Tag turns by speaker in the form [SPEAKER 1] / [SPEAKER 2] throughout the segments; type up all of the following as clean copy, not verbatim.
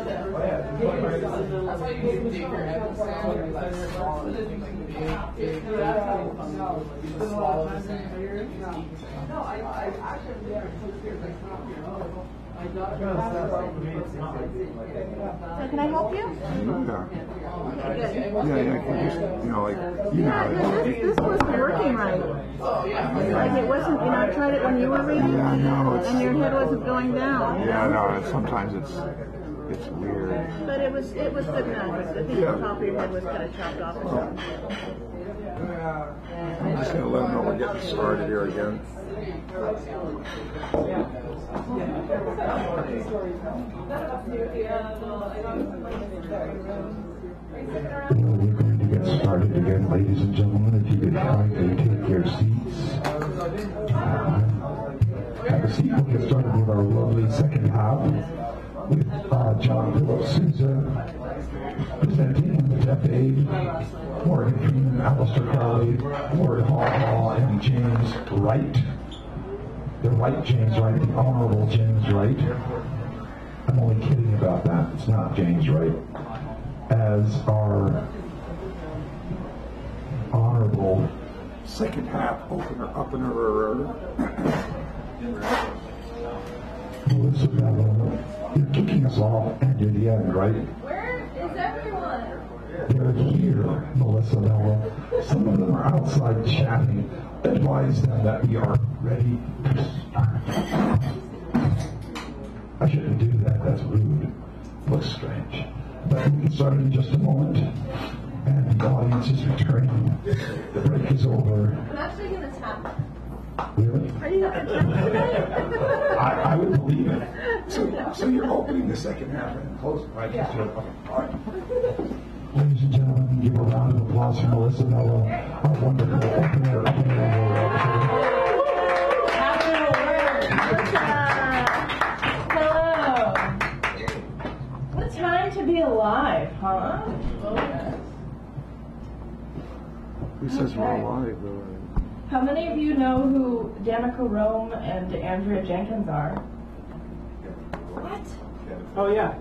[SPEAKER 1] So can I help you? This wasn't working right. Like it wasn't, I tried it when you were reading, and your head wasn't going down.
[SPEAKER 2] Yeah, no, sometimes it's weird.
[SPEAKER 1] But it was good enough. I think the top of your head was kind of chopped off or something.
[SPEAKER 2] I'm just going to let them know we're getting started here again.
[SPEAKER 3] We're going to get started again, ladies and gentlemen. If you could kindly take your seats. Have a seat. We'll get started with our lovely second half with John Philip Sousa presenting the Deaf Aid, Morgan Freeman, Alistair Crowley, Lord Haw, and James Wright. The right James Wright, the Honorable James Wright. I'm only kidding about that. It's not James Wright. As our honorable
[SPEAKER 2] Second half opener.
[SPEAKER 3] Melissa Mello, you're kicking us off and you're the end, right?
[SPEAKER 1] Where is everyone?
[SPEAKER 3] They're here, Melissa Mello. Some of them are outside chatting. Advise them that we are ready to start. I shouldn't do that. That's rude. Looks strange. But we can start in just a moment. And the audience is returning. The break is over.
[SPEAKER 1] I'm actually going to tap.
[SPEAKER 3] Really?
[SPEAKER 1] Are you going to tap tonight?
[SPEAKER 3] I would believe it.
[SPEAKER 2] So you're opening the second half and closing, right?
[SPEAKER 3] Yeah.
[SPEAKER 2] Okay. All right.
[SPEAKER 3] Ladies and gentlemen, give a round of applause for Melissa Mello, our wonderful opener.
[SPEAKER 4] Hello. What a time to be alive, huh?
[SPEAKER 2] Who says we're alive, though?
[SPEAKER 4] How many of you know who Danica Rome and Andrea Jenkins are? What?
[SPEAKER 5] Oh, yeah.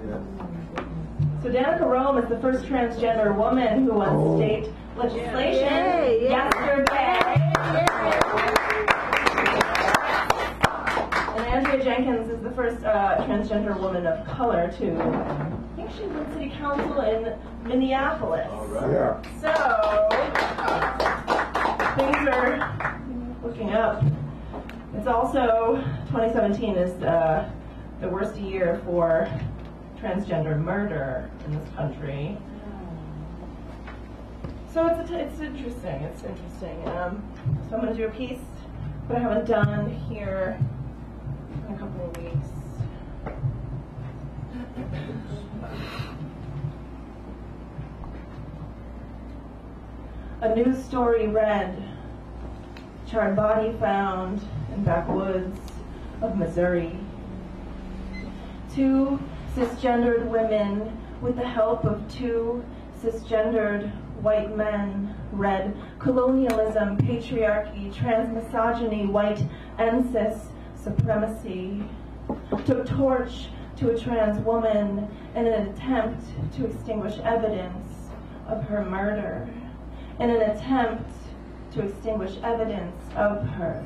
[SPEAKER 4] So Danica Rome is the first transgender woman who won state legislation yesterday. And Andrea Jenkins is the first transgender woman of color to, I think she was in city council in Minneapolis.
[SPEAKER 2] Yeah.
[SPEAKER 4] So, things are looking up. It's also, 2017 is the worst year for transgender murder in this country. So it's interesting. It's interesting. So I'm going to do a piece that I haven't done here in a couple of weeks. A news story read: charred body found in backwoods of Missouri. 2 cisgendered women, with the help of 2 cisgendered white men, read colonialism, patriarchy, transmisogyny, white and cis supremacy. Took torch to a trans woman in an attempt to extinguish evidence of her murder. In an attempt to extinguish evidence of her.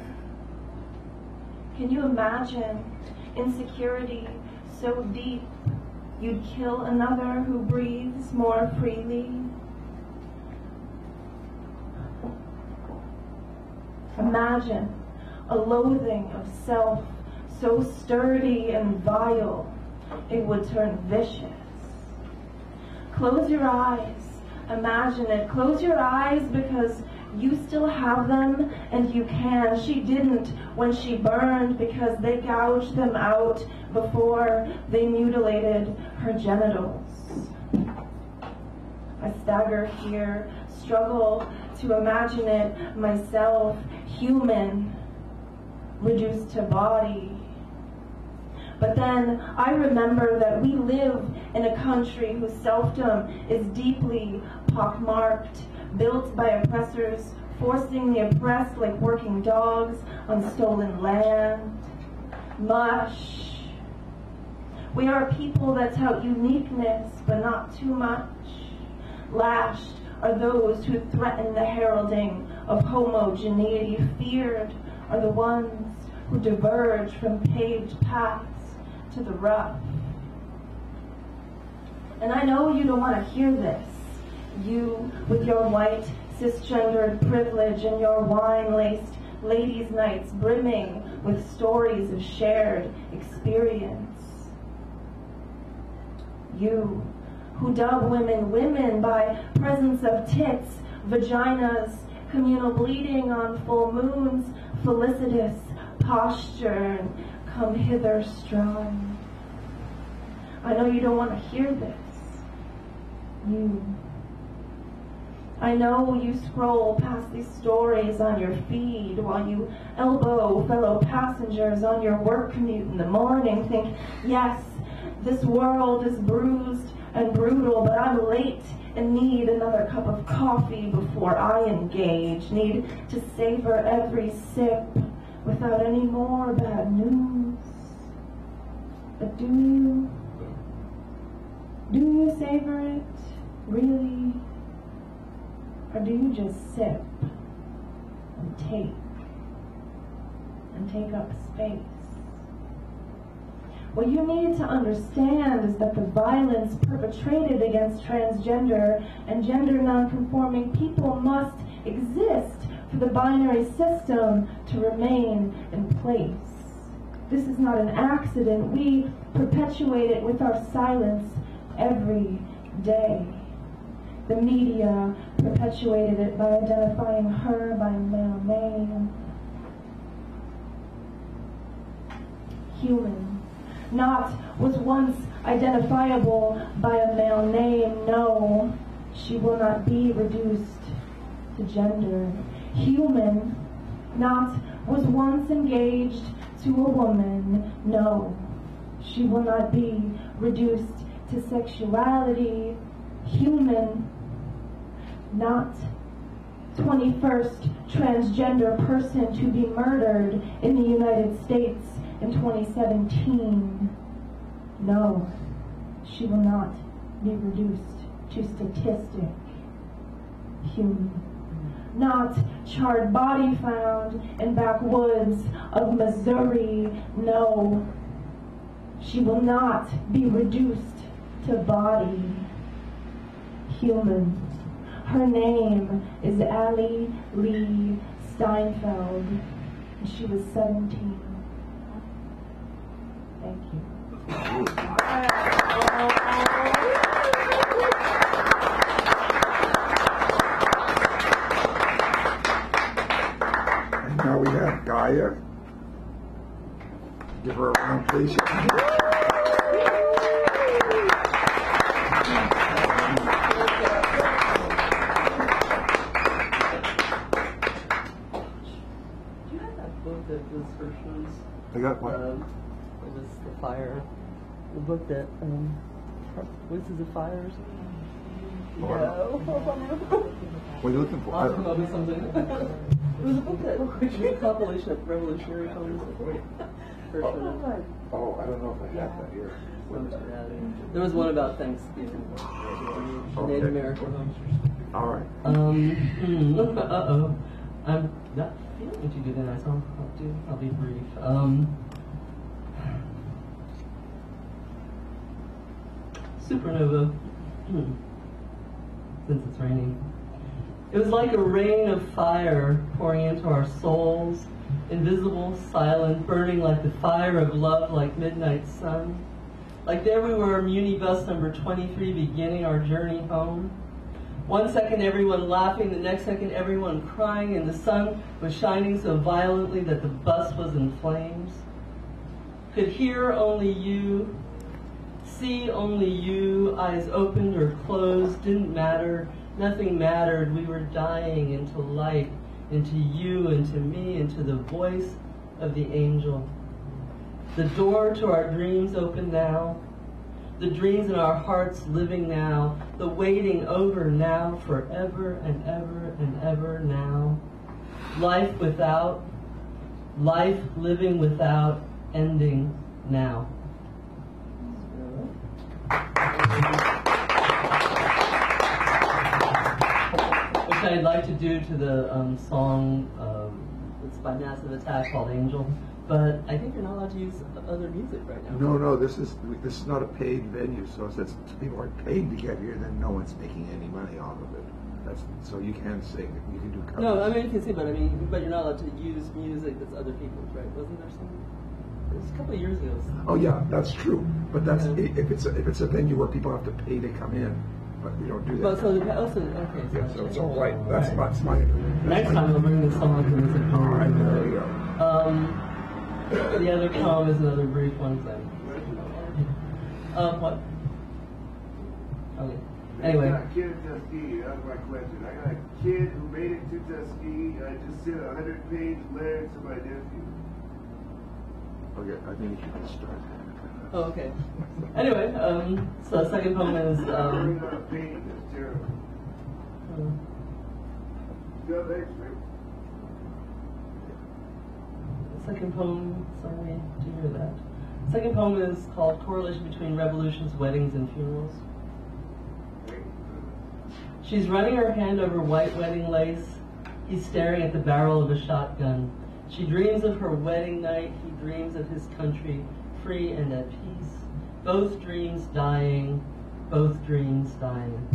[SPEAKER 4] Can you imagine insecurity so deep you'd kill another who breathes more freely? Imagine a loathing of self so sturdy and vile it would turn vicious. Close your eyes. Imagine it. Close your eyes because you still have them and you can. She didn't when she burned because they gouged them out before they mutilated her genitals. I stagger here, struggle to imagine it myself, human, reduced to body. But then I remember that we live in a country whose selfdom is deeply pockmarked, built by oppressors, forcing the oppressed like working dogs on stolen land. Mush, We are a people that tout uniqueness, but not too much. Lashed are those who threaten the heralding of homogeneity. Feared are the ones who diverge from paved paths to the rough. And I know you don't want to hear this. You, with your white, cisgendered privilege and your wine-laced ladies' nights brimming with stories of shared experience. You, who dub women women by presence of tits, vaginas, communal bleeding on full moons, felicitous posture, and come hither strong. I know you don't want to hear this. I know you scroll past these stories on your feed while you elbow fellow passengers on your work commute in the morning. Think, yes, this world is bruised and brutal, but I'm late and need another cup of coffee before I engage. Need to savor every sip without any more bad news. But do you? Do you savor it? Really? Or do you just sip and take up space? What you need to understand is that the violence perpetrated against transgender and gender nonconforming people must exist for the binary system to remain in place. This is not an accident. We perpetuate it with our silence every day. The media perpetuated it by identifying her by a male name. Human. Not was once identifiable by a male name. No, she will not be reduced to gender. Human. Not was once engaged to a woman. No, she will not be reduced to sexuality. Human. Not 21st transgender person to be murdered in the United States in 2017. No, she will not be reduced to statistic. Human. Not charred body found in backwoods of Missouri. No, she will not be reduced to body. Human. Her name is Allie Lee Steinfeld, and she was 17. Thank you.
[SPEAKER 2] And now we have Gaia. Give her a round, please. I got what?
[SPEAKER 5] It was the fire. The book that Voices of Fires. No.
[SPEAKER 2] What are you looking for?
[SPEAKER 5] I'll come up with something. It was a book that was a compilation of revolutionary poems.
[SPEAKER 2] Oh, I don't know if I have that here.
[SPEAKER 5] There was one about Thanksgiving. Native America.
[SPEAKER 2] All right.
[SPEAKER 5] Uh-oh. I'm not feeling too good tonight, so I'll be brief. Supernova. Since it's raining. It was like a rain of fire pouring into our souls, invisible, silent, burning like the fire of love, like midnight sun. Like there we were, Muni bus number 23, beginning our journey home. One second everyone laughing, the next second everyone crying, and the sun was shining so violently that the bus was in flames. Could hear only you, see only you, eyes opened or closed, didn't matter, nothing mattered. We were dying into light, into you, into me, into the voice of the angel. The door to our dreams open now, the dreams in our hearts living now, the waiting over now, forever and ever and ever now. Life without, life living without, ending now. I'd like to do to the song, it's by Massive Attack called Angel, but I think you're not allowed to use other music right now.
[SPEAKER 2] No, this is not a paid venue, so since people aren't paid to get here, then no one's making any money off of it. So you can sing, you can do covers.
[SPEAKER 5] No, I mean you can sing, but you're not allowed to use music that's other people's, right? Wasn't there something? It was a couple of years ago.
[SPEAKER 2] Oh yeah, that's true. But that's if it's a venue where people have to pay to come in, but we don't do that.
[SPEAKER 5] But so okay.
[SPEAKER 2] Yeah, so it's all right. That's my.
[SPEAKER 5] Next time I'll bring this song to music.
[SPEAKER 2] All right, there you go.
[SPEAKER 5] The other poem is another brief one thing. What? Okay. Anyway.
[SPEAKER 6] I got a kid in Tuskegee. That was my question. I got a kid who made it to Tuskegee. I just sent a 100-page letter to my nephew.
[SPEAKER 2] Okay, I think you can start.
[SPEAKER 5] Oh, okay. Anyway, so the second poem is.
[SPEAKER 6] Not a page. That's terrible. Go next, man.
[SPEAKER 5] The second poem. Sorry to hear that. Second poem is called Correlation Between Revolutions, Weddings, and Funerals. She's running her hand over white wedding lace. He's staring at the barrel of a shotgun. She dreams of her wedding night. He dreams of his country, free and at peace. Both dreams dying, both dreams dying.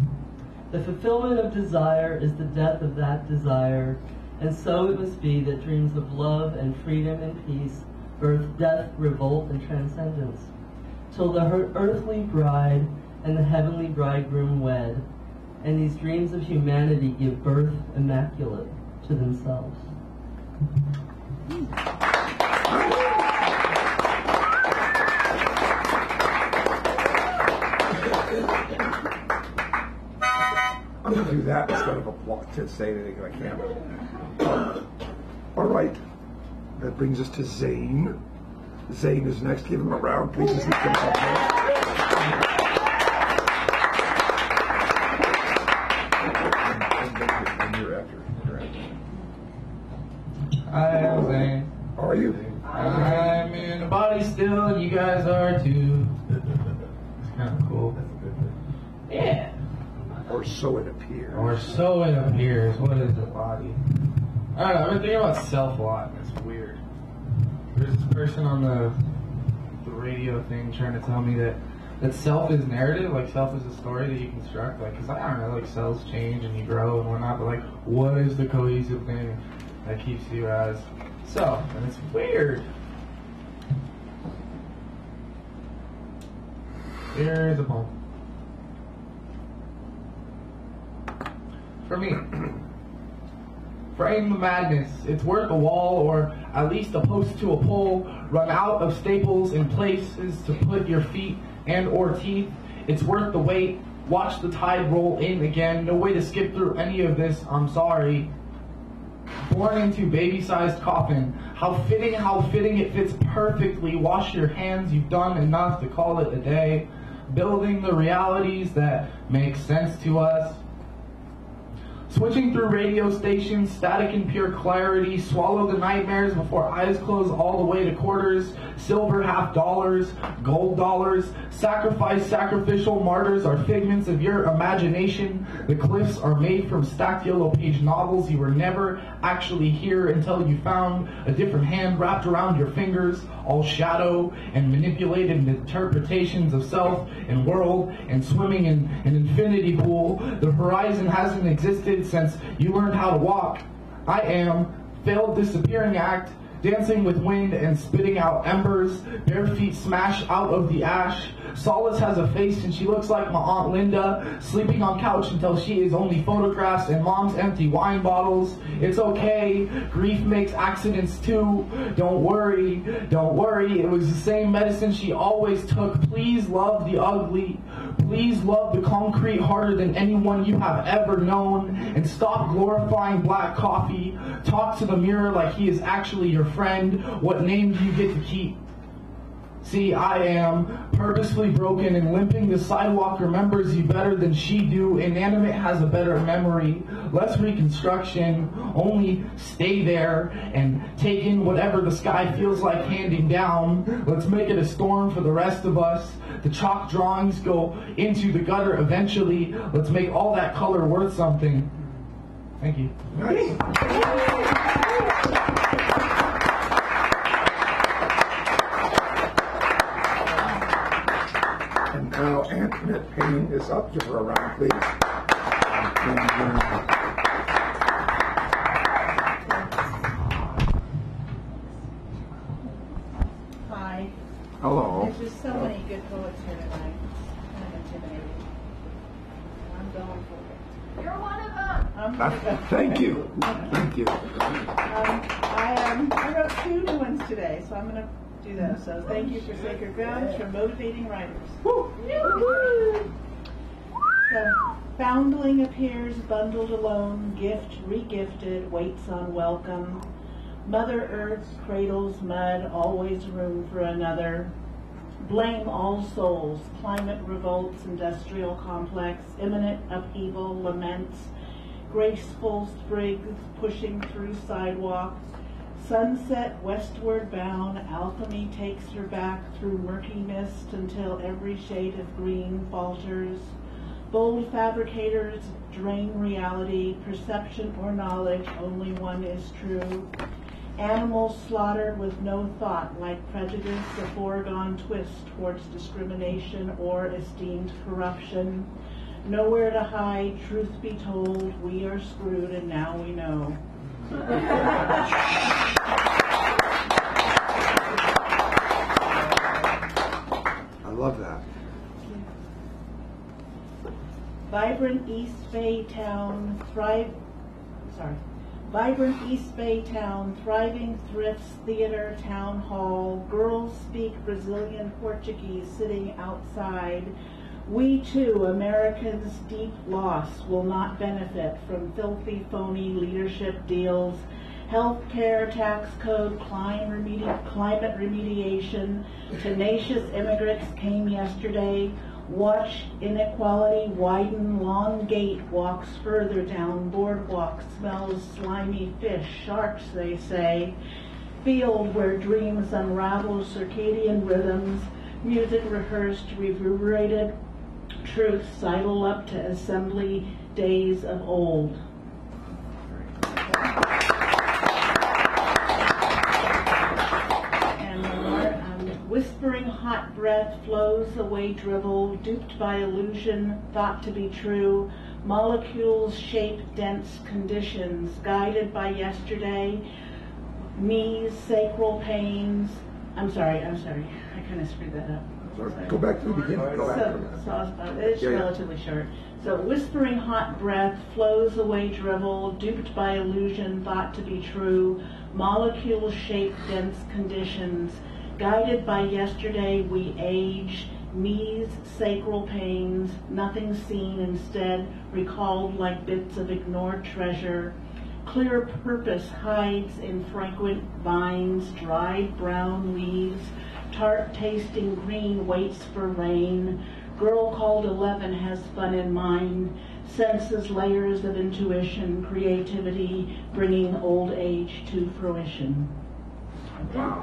[SPEAKER 5] The fulfillment of desire is the death of that desire. And so it must be that dreams of love and freedom and peace birth death, revolt, and transcendence. Till the earthly bride and the heavenly bridegroom wed. And these dreams of humanity give birth immaculate to themselves.
[SPEAKER 2] I'm going to do that instead of to say anything I can't. All right. That brings us to Zane. Zane is next. Give him a round, please. As he comes up next.
[SPEAKER 7] Hi, I'm Zane.
[SPEAKER 2] How are you?
[SPEAKER 7] I'm in a body still, and you guys are too. It's kind of cool. Yeah.
[SPEAKER 2] Or so it appears.
[SPEAKER 7] Or so it appears. What is a body? I don't know. I've been thinking about self a lot, and it's weird. There's this person on the radio thing trying to tell me that self is narrative, like self is a story that you construct, like, because I don't know, like cells change and you grow and whatnot, but like, what is the cohesive thing that keeps you as self? And it's weird. Here's a poem. For me. Frame the madness. It's worth a wall, or at least a post to a pole. Run out of staples and places to put your feet and or teeth. It's worth the wait. Watch the tide roll in again. No way to skip through any of this. I'm sorry. Born into baby-sized coffin. How fitting it fits perfectly. Wash your hands. You've done enough to call it a day. Building the realities that make sense to us. Switching through radio stations, static and pure clarity, swallow the nightmares before eyes close all the way to quarters, silver $50, gold dollars, sacrificial martyrs are figments of your imagination. The cliffs are made from stacked yellow page novels you were never actually here until you found a different hand wrapped around your fingers, all shadow and manipulated interpretations of self and world and swimming in an infinity pool. The horizon hasn't existed since you learned how to walk. I am failed disappearing act, dancing with wind and spitting out embers, bare feet smash out of the ash. Solace has a face and she looks like my Aunt Linda, sleeping on couch until she is only photographs and mom's empty wine bottles. It's okay, grief makes accidents too. Don't worry, it was the same medicine she always took. Please love the ugly. Please love the concrete harder than anyone you have ever known, and stop glorifying black coffee. Talk to the mirror like he is actually your friend. What name do you get to keep? See, I am purposefully broken and limping. The sidewalk remembers you better than she do. Inanimate has a better memory. Less reconstruction. Only stay there and take in whatever the sky feels like handing down. Let's make it a storm for the rest of us. The chalk drawings go into the gutter eventually. Let's make all that color worth something. Thank you.
[SPEAKER 2] Nice. And now Antoinette Payne is up. Give her a round, please.
[SPEAKER 1] Hi.
[SPEAKER 2] Hello.
[SPEAKER 1] There's just so many good poets here tonight. Kind of intimidating. I'm going for it.
[SPEAKER 4] You're one of them.
[SPEAKER 1] I'm gonna go.
[SPEAKER 2] Thank you. Thank you.
[SPEAKER 1] I wrote 2 new ones today, so I'm going to do those. So thank you for Sacred Grounds for motivating writers. So, foundling appears bundled alone, gift regifted, waits on welcome. Mother Earth cradles mud, always room for another. Blame all souls, climate revolts, industrial complex, imminent upheaval, laments, graceful sprigs pushing through sidewalks. Sunset westward bound, alchemy takes her back through murky mist until every shade of green falters. Bold fabricators drain reality, perception or knowledge, only one is true. Animals slaughtered with no thought, like prejudice, a foregone twist towards discrimination or esteemed corruption. Nowhere to hide, truth be told, we are screwed and now we know.
[SPEAKER 2] I love that.
[SPEAKER 1] Vibrant East Bay town, Vibrant East Bay town, thriving thrifts, theater, town hall. Girls speak Brazilian Portuguese sitting outside. We too, Americans' deep loss, will not benefit from filthy, phony leadership deals. Healthcare, tax code, climate remediation. Tenacious immigrants came yesterday. Watch inequality widen, long gate walks further down boardwalk, smells slimy fish, sharks they say. Field where dreams unravel circadian rhythms, music rehearsed, reverberated, truth sidle up to assembly days of old. Whispering hot breath flows away drivel, duped by illusion, thought to be true. Molecules shape dense conditions, guided by yesterday. Knees, sacral pains. I'm sorry. I kind of screwed that up.
[SPEAKER 2] Sorry. Go back to the beginning. Go after that.
[SPEAKER 1] It's relatively short. So, whispering hot breath flows away drivel, duped by illusion, thought to be true. Molecules shape dense conditions. Guided by yesterday, we age, knees, sacral pains, nothing seen instead, recalled like bits of ignored treasure. Clear purpose hides in fragrant vines, dried brown leaves, tart tasting green waits for rain. Girl called 11 has fun in mind, senses layers of intuition, creativity, bringing old age to fruition.
[SPEAKER 2] Wow.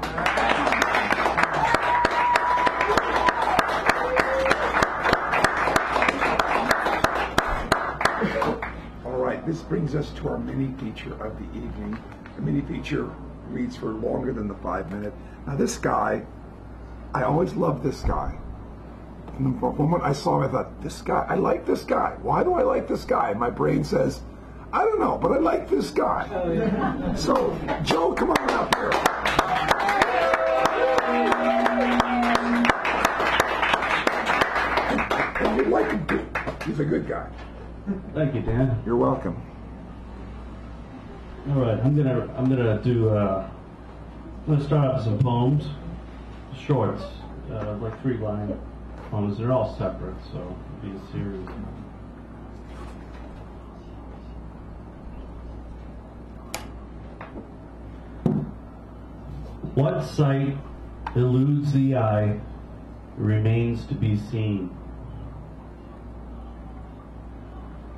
[SPEAKER 2] This brings us to our mini feature of the evening. The mini feature reads for longer than the 5 minute. Now this guy, I always loved this guy. From the moment I saw him, I thought, this guy, I like this guy. Why do I like this guy? My brain says, I don't know, but I like this guy. Oh, yeah. So, Joe, come on up here. And you like him too. He's a good guy.
[SPEAKER 8] Thank you, Dan.
[SPEAKER 2] You're welcome.
[SPEAKER 8] All right, I'm gonna start off with some poems, shorts, like 3-line poems. They're all separate, so it'll be a series. What sight eludes the eye remains to be seen.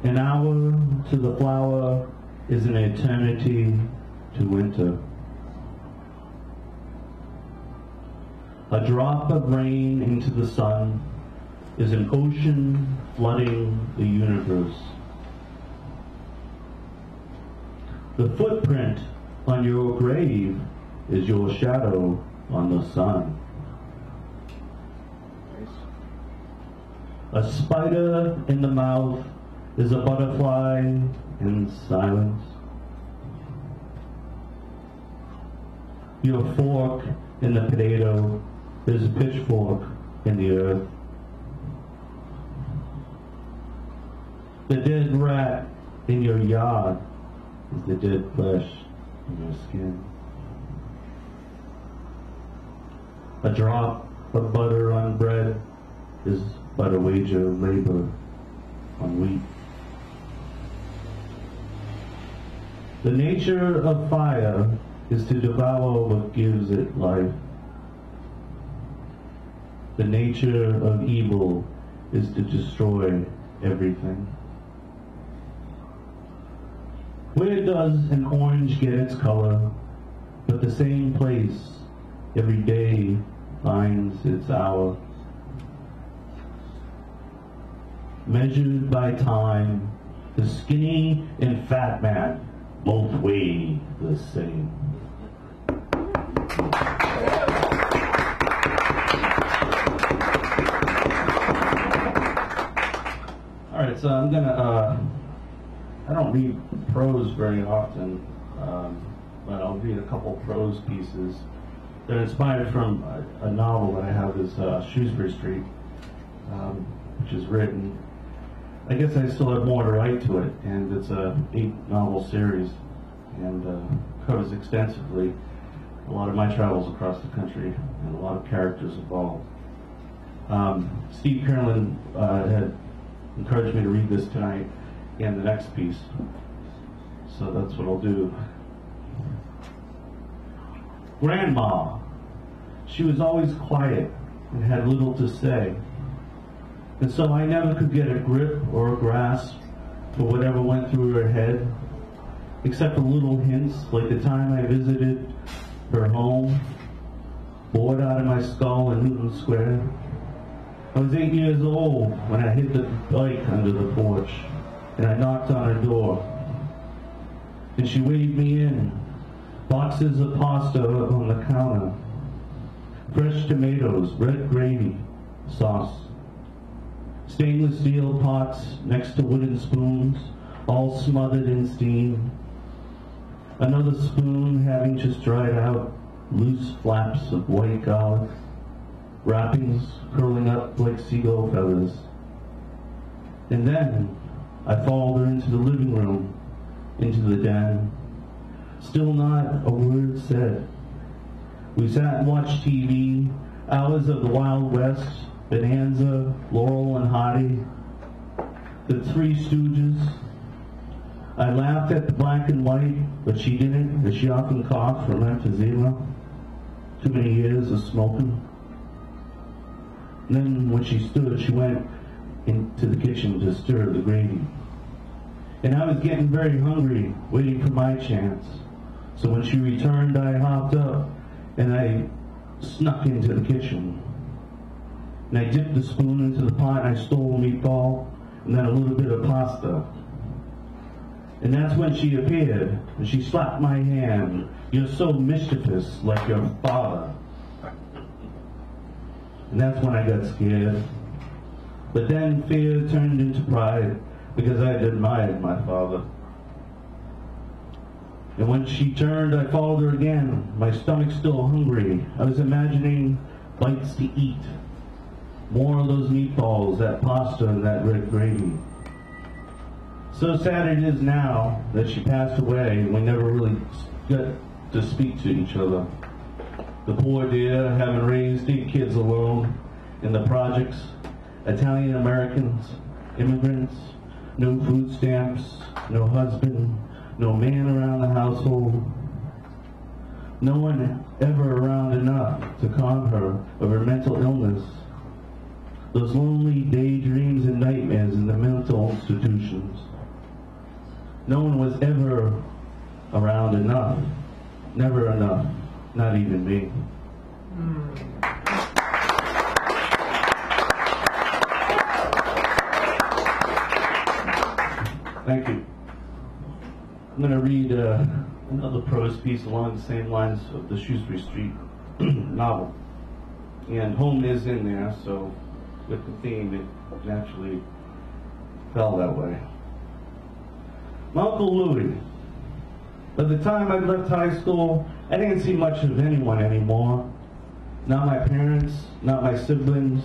[SPEAKER 8] An hour to the flower is an eternity to winter. A drop of rain into the sun is an ocean flooding the universe. The footprint on your grave is your shadow on the sun. A spider in the mouth is a butterfly in silence. Your fork in the potato is a pitchfork in the earth. The dead rat in your yard is the dead flesh in your skin. A drop of butter on bread is but a wage of labor on wheat. The nature of fire is to devour what gives it life. The nature of evil is to destroy everything. Where does an orange get its color? But the same place every day finds its hour. Measured by time, the skinny and fat man both weigh the same. All right, so I'm gonna, I don't read prose very often, but I'll read a couple prose pieces. They're inspired from a novel that I have, is Shrewsbury Street, which is written. I guess I still have more to write to it, and it's a 8-novel series, and covers extensively a lot of my travels across the country and a lot of characters involved. Steve Carlin had encouraged me to read this tonight and the next piece, so that's what I'll do. Grandma, she was always quiet and had little to say, and so I never could get a grip or a grasp for whatever went through her head, except for little hints, like the time I visited her home, bored out of my skull in Newton Square. I was 8 years old when I hid the bike under the porch, and I knocked on her door, and she waved me in. Boxes of pasta on the counter, fresh tomatoes, red gravy, sauce, stainless steel pots next to wooden spoons, all smothered in steam. Another spoon having just dried out, loose flaps of white garlic, wrappings curling up like seagull feathers. And then I followed her into the living room, into the den. Still not a word said. We sat and watched TV, hours of the Wild West, Bonanza, Laurel and Hardy, The Three Stooges. I laughed at the black and white, but she didn't, as she often coughed from emphysema. Too many years of smoking. And then when she stood, she went into the kitchen to stir the gravy. And I was getting very hungry, waiting for my chance. So when she returned, I hopped up and I snuck into the kitchen. And I dipped the spoon into the pot and I stole a meatball and then a little bit of pasta. And that's when she appeared and she slapped my hand. You're so mischievous, like your father. And that's when I got scared. But then fear turned into pride because I had admired my father. And when she turned, I followed her again, my stomach still hungry. I was imagining bites to eat. More of those meatballs, that pasta, and that red gravy. So sad it is now that she passed away and we never really got to speak to each other. The poor dear, having raised 8 kids alone in the projects, Italian Americans, immigrants, no food stamps, no husband, no man around the household, no one ever around enough to calm her of her mental illness. Those lonely daydreams and nightmares in the mental institutions. No one was ever around enough, never enough, not even me. Thank you. I'm going to read another prose piece along the same lines of the Shrewsbury Street novel. And home is in there, so with the theme, it naturally fell that way. My Uncle Louis. By the time I left high school, I didn't see much of anyone anymore. Not my parents, not my siblings,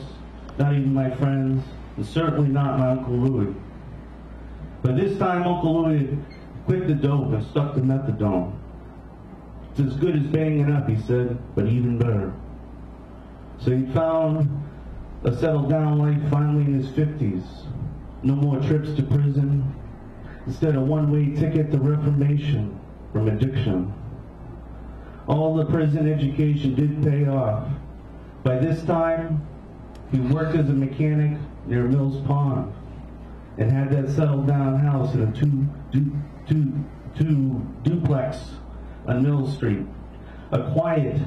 [SPEAKER 8] not even my friends, and certainly not my Uncle Louis. But this time, Uncle Louis quit the dope and stuck to methadone. It's as good as banging up, he said, but even better. So he found a settled down life finally in his 50s. No more trips to prison. Instead, a one-way ticket to reformation from addiction. All the prison education did pay off. By this time, he worked as a mechanic near Mills Pond and had that settled down house in a two duplex on Mill Street, a quiet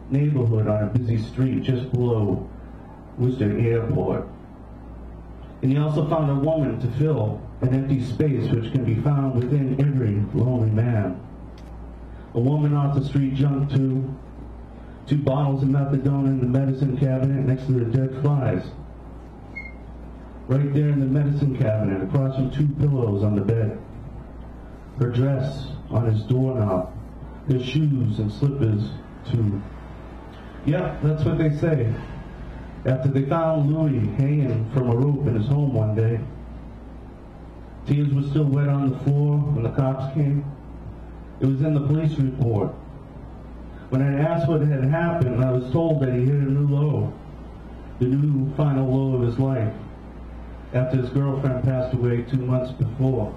[SPEAKER 8] neighborhood on a busy street just below Worcester Airport. And he also found a woman to fill an empty space which can be found within every lonely man. A woman off the street jumped to 2 bottles of methadone in the medicine cabinet next to the dead flies. Right there in the medicine cabinet, across from 2 pillows on the bed. Her dress on his doorknob, his shoes and slippers too. Yep, that's what they say. After they found Louis hanging from a rope in his home one day. Tears were still wet on the floor when the cops came. It was in the police report. When I asked what had happened, I was told that he hit a new low, the new final low of his life, after his girlfriend passed away 2 months before.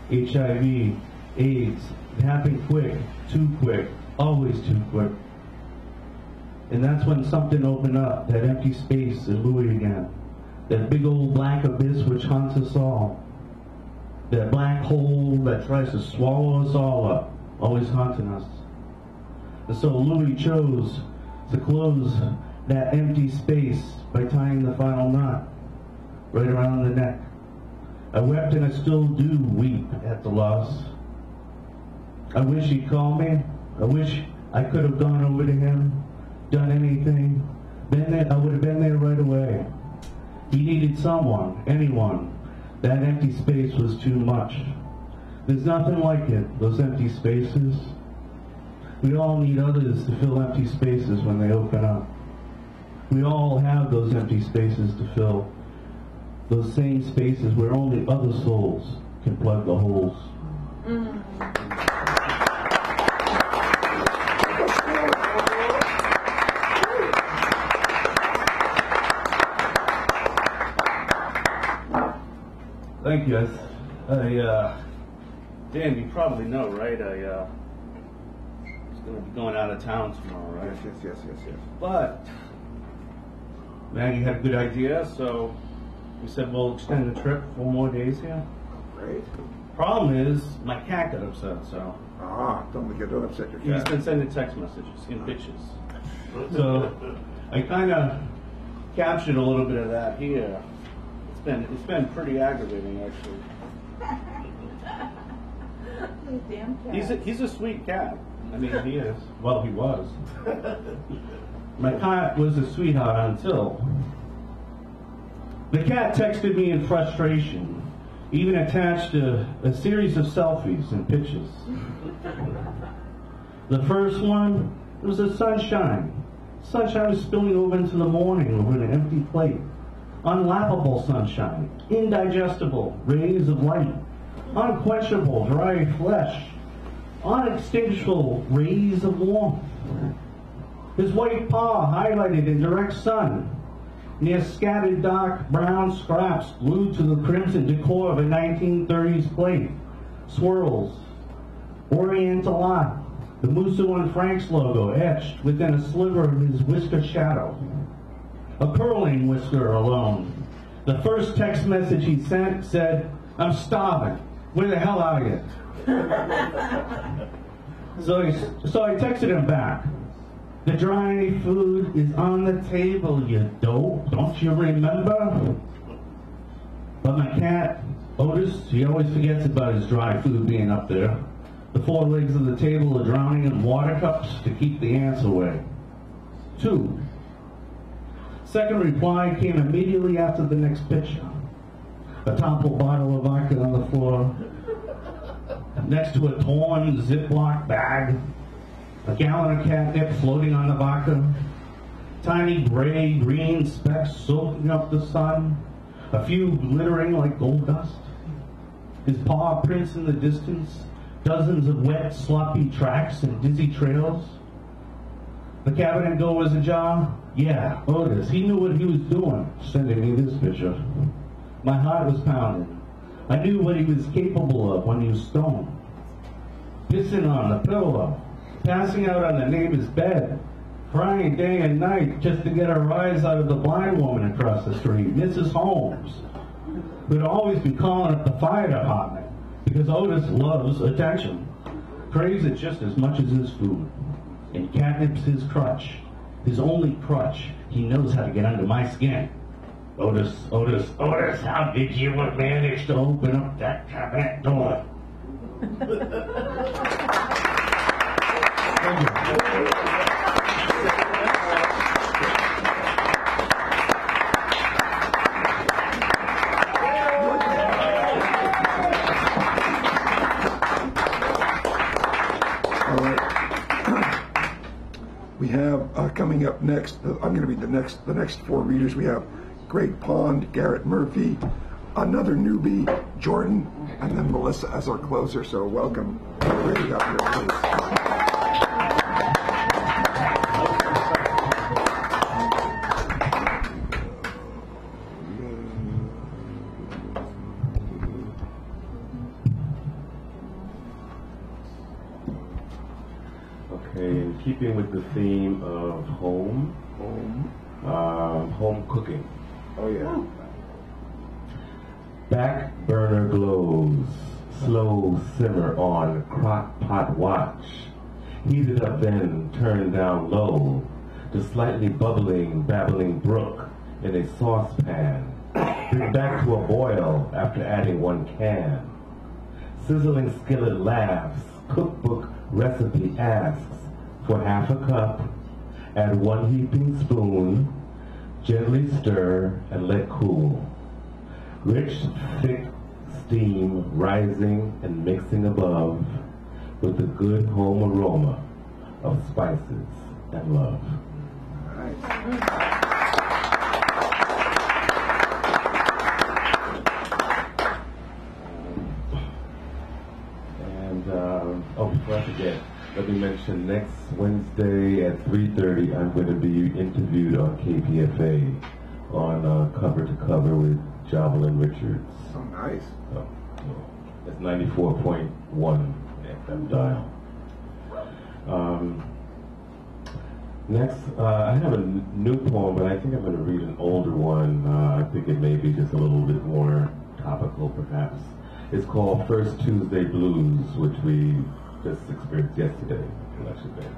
[SPEAKER 8] HIV, AIDS, it happened quick, too quick, always too quick. And that's when something opened up, that empty space in Louis again, that big old black abyss which haunts us all. That black hole that tries to swallow us all up, always haunting us. And so Louis chose to close that empty space by tying the final knot right around the neck. I wept and I still do weep at the loss. I wish he'd call me. I wish I could have gone over to him, done anything. Been there, I would have been there right away. He needed someone, anyone. That empty space was too much. There's nothing like it, those empty spaces. We all need others to fill empty spaces when they open up. We all have those empty spaces to fill. Those same spaces where only other souls can plug the holes. Thank you. Dan, you probably know, right? I was going to be going out of town tomorrow, right?
[SPEAKER 2] Yes.
[SPEAKER 8] But Maggie had a good idea, so we said we'll extend the trip 4 more days here.
[SPEAKER 2] Great.
[SPEAKER 8] Problem is, my cat got upset, so.
[SPEAKER 2] Don't upset your
[SPEAKER 8] He's
[SPEAKER 2] cat.
[SPEAKER 8] been sending text messages in pictures. So I kind of captured a little bit of that here. It's been pretty aggravating, actually.
[SPEAKER 1] Damn cat.
[SPEAKER 8] He's a sweet cat. I mean, he is. Well, he was. My cat was a sweetheart until the cat texted me in frustration, even attached a series of selfies and pictures. The first one was the sunshine. Sunshine was spilling over into the morning over an empty plate. Unlappable sunshine, indigestible rays of light, unquenchable dry flesh, unextinguishable rays of warmth. His white paw highlighted in direct sun, near scattered dark brown scraps glued to the crimson decor of a 1930s plate. Swirls, Oriental art, the Musso and Frank's logo etched within a sliver of his whisker shadow. A curling whisker alone. The first text message he sent said, "I'm starving. Where the hell are you?" So I texted him back. "The dry food is on the table, you dope. Don't you remember?" But my cat Otis, he always forgets about his dry food being up there. The four legs of the table are drowning in water cups to keep the ants away. 2. Second reply came immediately after the next picture. A toppled bottle of vodka on the floor, next to a torn Ziploc bag, a gallon of catnip floating on the vodka, tiny gray-green specks soaking up the sun, a few glittering like gold dust. His paw prints in the distance, dozens of wet, sloppy tracks and dizzy trails. The cabinet door was ajar. Yeah, Otis, he knew what he was doing, sending me this picture. My heart was pounding. I knew what he was capable of when he was stoned. Pissing on the pillow, passing out on the neighbor's bed, crying day and night just to get a rise out of the blind woman across the street, Mrs. Holmes, who'd always be calling up the fire department because Otis loves attention, craves it just as much as his food, and catnip's his crutch, his only crutch. He knows how to get under my skin. Otis, Otis, Otis, how did you manage to open up that cabinet door? Thank you.
[SPEAKER 2] We have coming up next, I'm going to be the next 4 readers. We have Greg Pond, Garrett Murphy, another newbie, Jordan, and then Melissa as our closer. So welcome. Greg up here, please.
[SPEAKER 9] In keeping with the theme of home cooking.
[SPEAKER 2] Oh yeah.
[SPEAKER 9] Back burner glows, slow simmer on crock pot watch. Heated up then, turned down low, to slightly bubbling, babbling brook in a saucepan. Bring back to a boil after adding 1 can. Sizzling skillet laughs, cookbook recipe asks, for half a cup, add 1 heaping spoon, gently stir and let cool. Rich, thick steam rising and mixing above with the good home aroma of spices and love. Before I forget, let me mention next Wednesday at 3:30 I'm going to be interviewed on KPFA on Cover to Cover with Jovelyn Richards.
[SPEAKER 2] Oh, nice.
[SPEAKER 9] It's 94.1 FM dial. Next, I have a new poem, but I think I'm going to read an older one. I think it may be just a little bit more topical, perhaps. It's called First Tuesday Blues, which we just experienced yesterday, Election Day.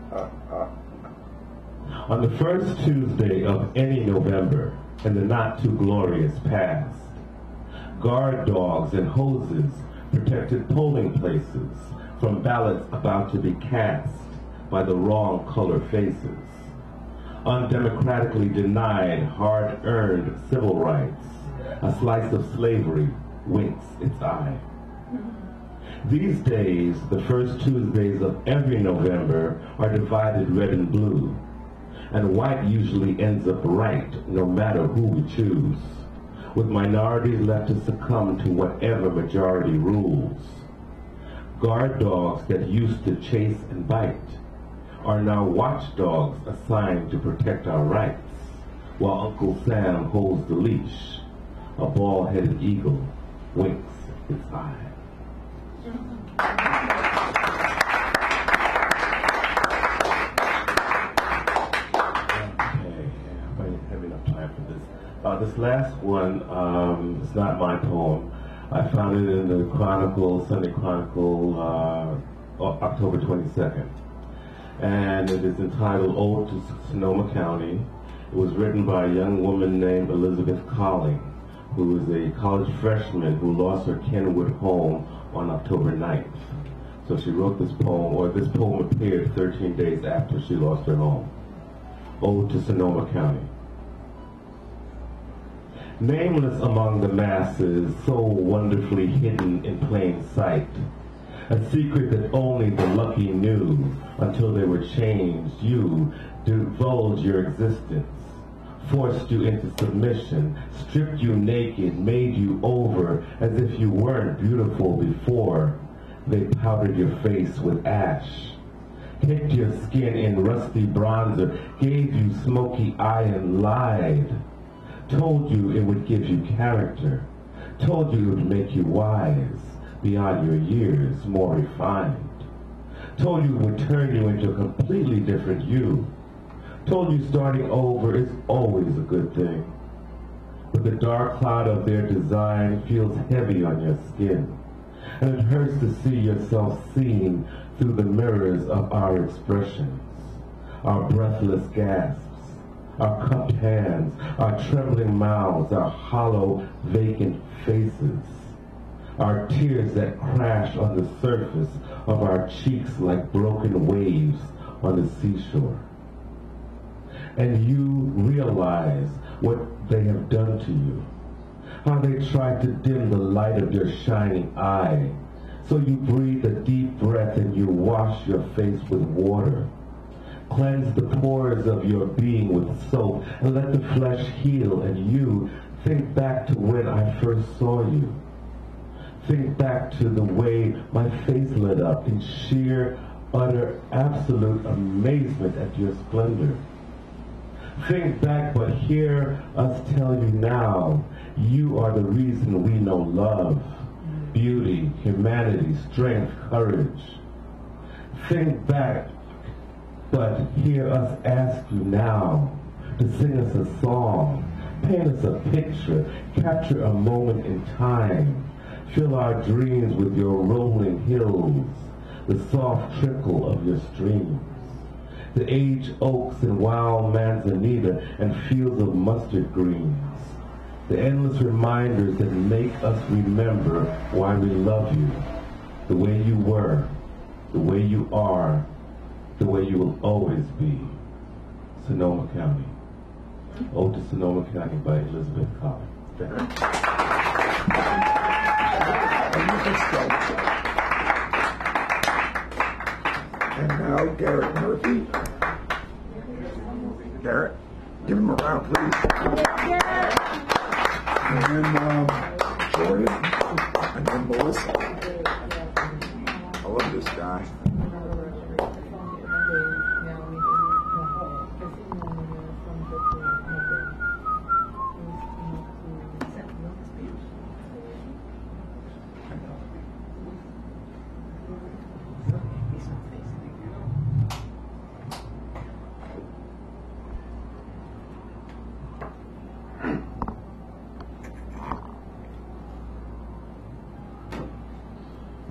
[SPEAKER 9] On the first Tuesday of any November, in the not-too-glorious past, guard dogs and hoses protected polling places from ballots about to be cast by the wrong color faces. Undemocratically denied hard-earned civil rights. A slice of slavery winks its eye. These days, the first Tuesdays of every November are divided red and blue, and white usually ends up right no matter who we choose, with minorities left to succumb to whatever majority rules. Guard dogs that used to chase and bite are now watchdogs assigned to protect our rights, while Uncle Sam holds the leash. A bald-headed eagle winks its eye. This last one is not my poem. I found it in the Chronicle, Sunday Chronicle, October 22nd. And it is entitled Ode to Sonoma County. It was written by a young woman named Elizabeth Colling, who is a college freshman who lost her Kenwood home on October 9th. So she wrote this poem, or this poem appeared 13 days after she lost her home. Ode to Sonoma County. Nameless among the masses, so wonderfully hidden in plain sight, a secret that only the lucky knew until they were changed, you divulged your existence, forced you into submission, stripped you naked, made you over as if you weren't beautiful before. They powdered your face with ash, hid your skin in rusty bronzer, gave you smoky eye and lied, told you it would give you character, told you it would make you wise, beyond your years, more refined, told you it would turn you into a completely different you, told you starting over is always a good thing, but the dark cloud of their design feels heavy on your skin, and it hurts to see yourself seen through the mirrors of our expressions, our breathless gasps, our cupped hands, our trembling mouths, our hollow, vacant faces, our tears that crash on the surface of our cheeks like broken waves on the seashore. And you realize what they have done to you, how they tried to dim the light of your shining eye. So you breathe a deep breath and you wash your face with water. Cleanse the pores of your being with soap and let the flesh heal, and you think back to when I first saw you. Think back to the way my face lit up in sheer, utter, absolute amazement at your splendor. Think back, but hear us tell you now, you are the reason we know love, beauty, humanity, strength, courage. Think back, but hear us ask you now to sing us a song, paint us a picture, capture a moment in time, fill our dreams with your rolling hills, the soft trickle of your streams, the aged oaks and wild manzanita and fields of mustard greens, the endless reminders that make us remember why we love you, the way you were, the way you are, the way you will always be. Sonoma County. Ode to Sonoma County by Elizabeth Collins.
[SPEAKER 2] And now Garrett Murphy. Garrett, give him a round, please. And then Jordan, and then Melissa. I love this guy.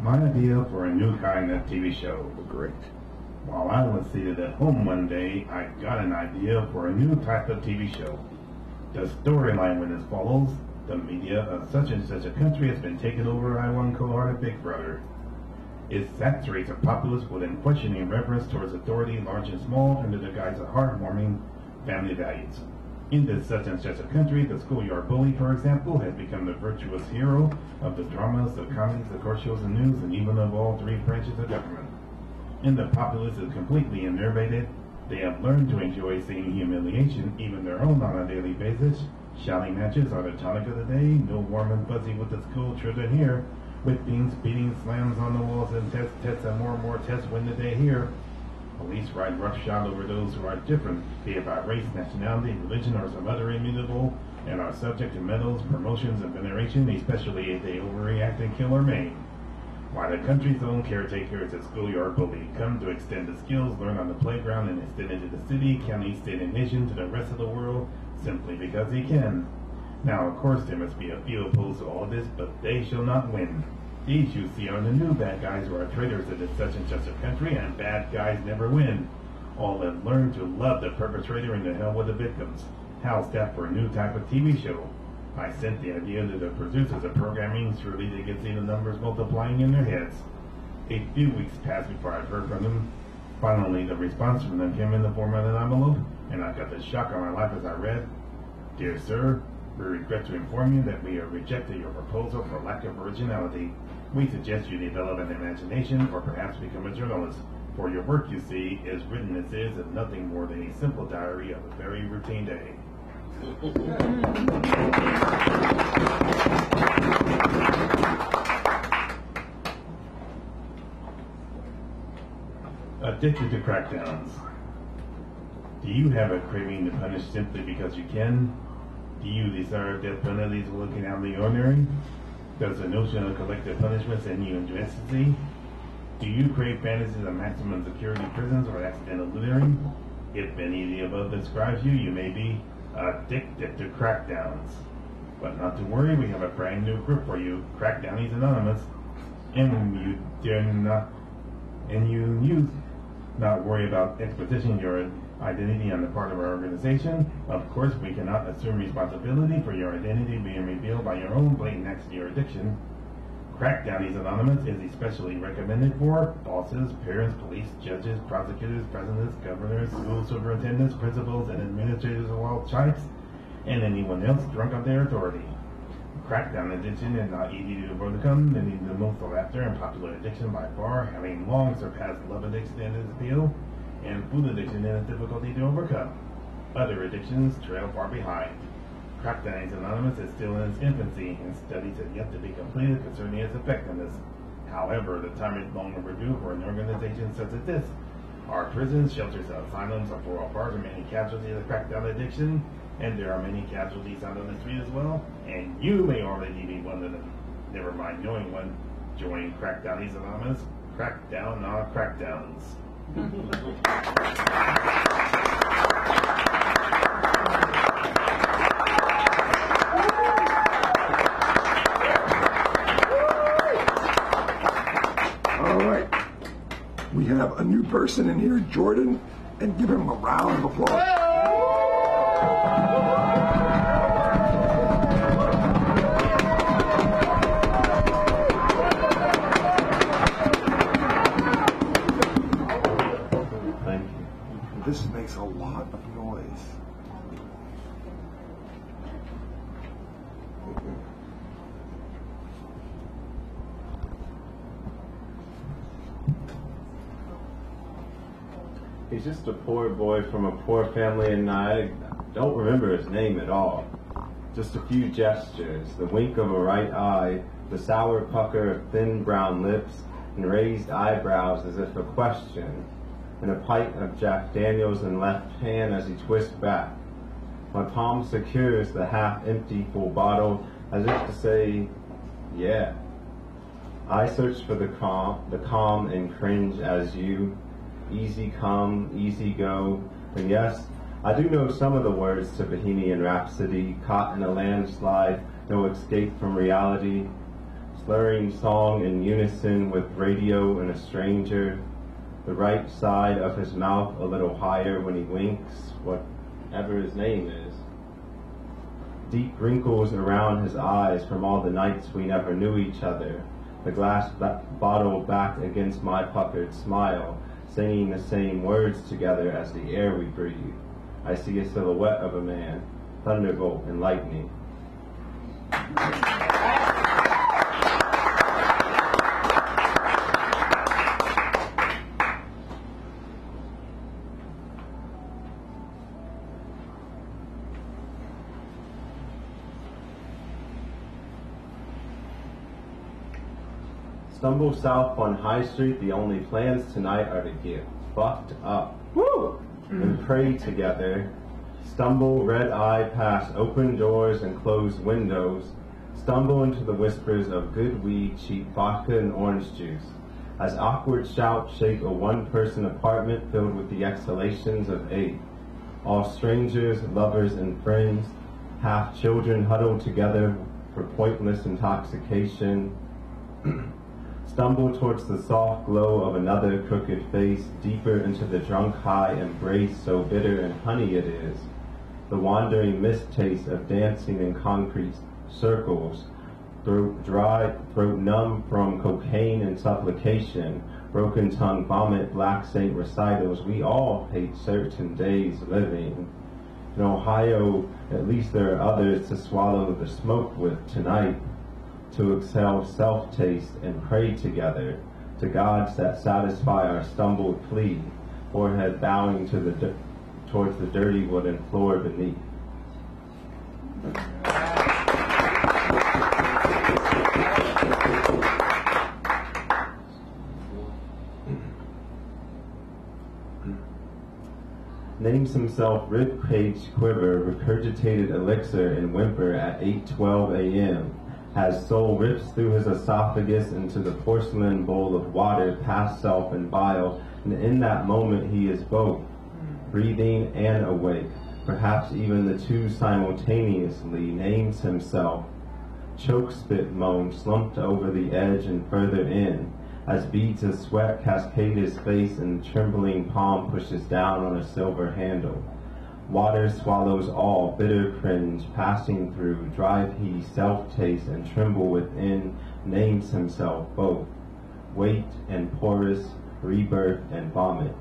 [SPEAKER 10] My idea for a new kind of TV show.
[SPEAKER 2] Great.
[SPEAKER 10] While I was seated at home one day, I got an idea for a new type of TV show. The storyline went as follows. The media of such and such a country has been taken over by one cold-hearted Big Brother. It saturates a populace with unquestioning reverence towards authority, large and small, under the guise of heartwarming family values. In this such and such a country, the schoolyard bully, for example, has become the virtuous hero of the dramas, the comedies, the court shows, and news, and even of all three branches of government. And the populace is completely enervated. They have learned to enjoy seeing humiliation, even their own, on a daily basis. Shouting matches are the tonic of the day. No warm and fuzzy with the school children here. Whippings, beatings, slams on the walls, and tests, and more tests win the day here. Police ride roughshod over those who are different, be it by race, nationality, religion, or some other immutable, and are subject to medals, promotions, and veneration, especially if they overreact and kill or maim. While the country's own caretaker is a schoolyard bully, come to extend the skills learned on the playground and extend into the city, county, state, and nation to the rest of the world, simply because he can. Now, of course, there must be a few opposed to all this, but they shall not win. These you see are the new bad guys who are traitors to this such and such a country, and bad guys never win. All have learned to love the perpetrator and to hell with the victims. How's that for a new type of TV show? I sent the idea to the producers of programming. Surely they could see the numbers multiplying in their heads. A few weeks passed before I'd heard from them. Finally, the response from them came in the form of an envelope, and I got the shock of my life as I read, "Dear sir, we regret to inform you that we have rejected your proposal for lack of originality. We suggest you develop an imagination or perhaps become a journalist. For your work, you see, as written as is nothing more than a simple diary of a very routine day." Addicted to crackdowns. Do you have a craving to punish simply because you can? Do you desire death penalties looking out of the ordinary? Does the notion of collective punishment send you into ecstasy? Do you crave fantasies of maximum security prisons or accidental littering? If any of the above describes you, you may be addicted to crackdowns. But not to worry, we have a brand new group for you, Crackdownies Anonymous, and you not worry about exposition your identity on the part of our organization. Of course, we cannot assume responsibility for your identity being revealed by your own blatant acts to your addiction. Crackdownies Anonymous is especially recommended for bosses, parents, police, judges, prosecutors, presidents, governors, school superintendents, principals, and administrators of all types, and anyone else drunk of their authority. Crackdown addiction is not easy to overcome. It needs the most laughter and popular addiction by far, having long surpassed love addiction in its appeal, and food addiction in its difficulty to overcome. Other addictions trail far behind. Crackdownies Anonymous is still in its infancy, and studies have yet to be completed concerning its effectiveness. However, the time is long overdue for an organization such as this. Our prisons, shelters, and asylums are for far too many casualties of crackdown addiction, and there are many casualties out on the street as well, and you may already be one of them. Never mind knowing one. Join Crackdownies Anonymous. Crack down on crackdowns.
[SPEAKER 2] All right. We have a new person in here, Jordan, and give him a round of applause. This makes a lot of noise.
[SPEAKER 11] He's just a poor boy from a poor family, and I don't remember his name at all. Just a few gestures, the wink of a right eye, the sour pucker of thin brown lips, and raised eyebrows as if a question, and a pint of Jack Daniels in left hand as he twists back. My palm secures the half-empty full bottle as if to say, yeah. I search for the calm and cringe as you, easy come, easy go, and yes, I do know some of the words to Bohemian Rhapsody, caught in a landslide, no escape from reality, slurring song in unison with radio and a stranger, the right side of his mouth a little higher when he winks, whatever his name is. Deep wrinkles around his eyes from all the nights we never knew each other, the glass bottle back against my puckered smile, singing the same words together as the air we breathe. I see a silhouette of a man, thunderbolt and lightning. Stumble south on High Street, the only plans tonight are to get fucked up. Woo! And pray together. Stumble red-eye past open doors and closed windows. Stumble into the whispers of good weed, cheap vodka and orange juice. As awkward shouts shake a one-person apartment filled with the exhalations of 8. All strangers, lovers, and friends, half children huddled together for pointless intoxication. Stumble towards the soft glow of another crooked face, deeper into the drunk high embrace so bitter and honey it is. the wandering mistaste of dancing in concrete circles, throat dry, throat numb from cocaine and supplication, broken tongue vomit, black saint recitals. We all hate certain days living. In Ohio, at least there are others to swallow the smoke with tonight, to exhale self-taste and pray together to gods that satisfy our stumbled plea, forehead bowing to towards the dirty wooden floor beneath. Names himself rib-cage quiver, regurgitated elixir and whimper at 8:12 a.m. Has soul rips through his esophagus into the porcelain bowl of water, past self and bile, and in that moment he is both, breathing and awake, perhaps even the two simultaneously. Names himself. Choke spit moan slumped over the edge and further in, as beads of sweat cascade his face and trembling palm pushes down on a silver handle. Water swallows all, bitter cringe, passing through, drive he, self-taste, and tremble within, names himself both, weight and porous, rebirth and vomit.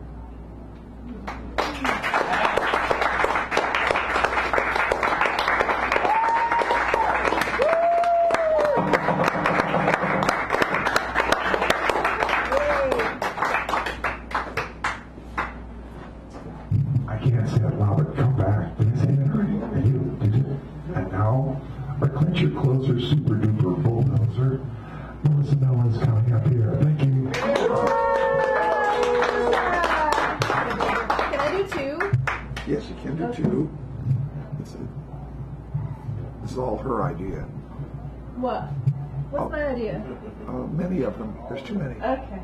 [SPEAKER 3] Closer, super duper bulldozer. Melissa Mellon's coming up here. Thank you.
[SPEAKER 12] Can I do two?
[SPEAKER 2] Yes, you can do two. This is all her idea.
[SPEAKER 12] What? What's my idea?
[SPEAKER 2] Many of them. There's too many.
[SPEAKER 12] Okay.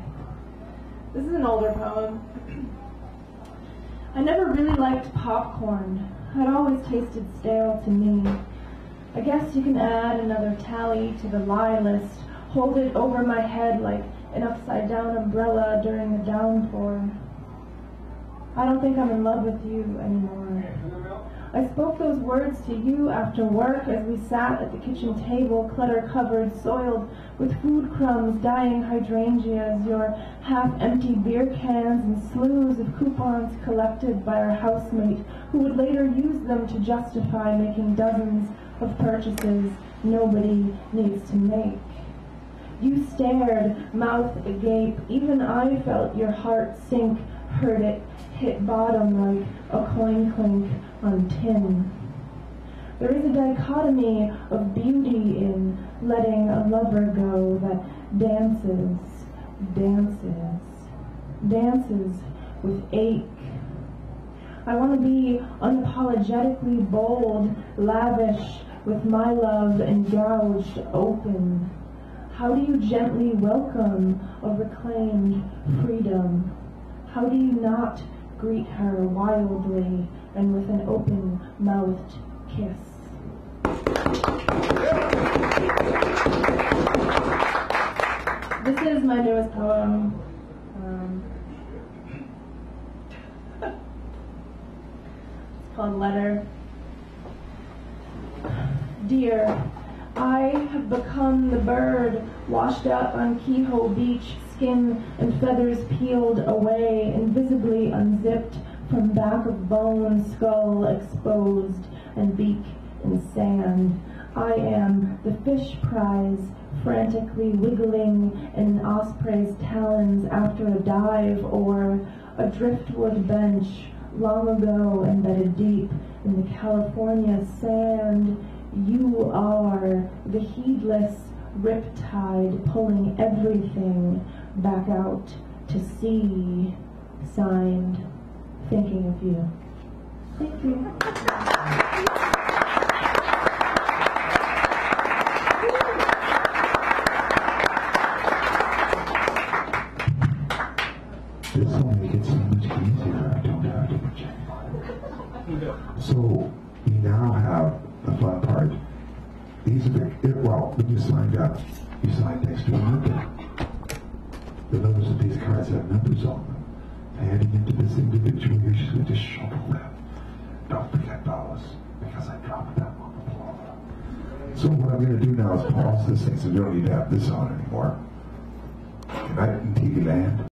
[SPEAKER 12] This is an older poem. I never really liked popcorn. It always tasted stale to me. I guess you can add another tally to the lie list, hold it over my head like an upside-down umbrella during a downpour. I don't think I'm in love with you anymore. I spoke those words to you after work as we sat at the kitchen table, clutter-covered, soiled with food crumbs, dying hydrangeas, your half-empty beer cans, and slews of coupons collected by our housemate, who would later use them to justify making dozens of purchases nobody needs to make. You stared, mouth agape. Even I felt your heart sink, heard it hit bottom like a coin clink on tin. There is a dichotomy of beauty in letting a lover go that dances with ache. I want to be unapologetically bold, lavish, with my love and gouged open. How do you gently welcome a reclaimed freedom? How do you not greet her wildly and with an open-mouthed kiss? This is my newest poem. It's called Letter. Dear, I have become the bird washed up on Kehoe Beach, skin and feathers peeled away, invisibly unzipped from back of bone, skull exposed, and beak in sand. I am the fish prize, frantically wiggling in an osprey's talons after a dive, or a driftwood bench long ago embedded deep in the California sand. You are the heedless riptide pulling everything back out to sea. Signed, thinking of you. Thank you.
[SPEAKER 3] This will make it so much easier. I don't have to check. So we now have the fun part. These are when you signed up, you signed next to a number. You'll notice that these cards have numbers on them. Handing into this individual, you're just going to shovel them. Don't forget those. So what I'm going to do now is pause this thing so you don't need to have this on anymore. Good night in TV land.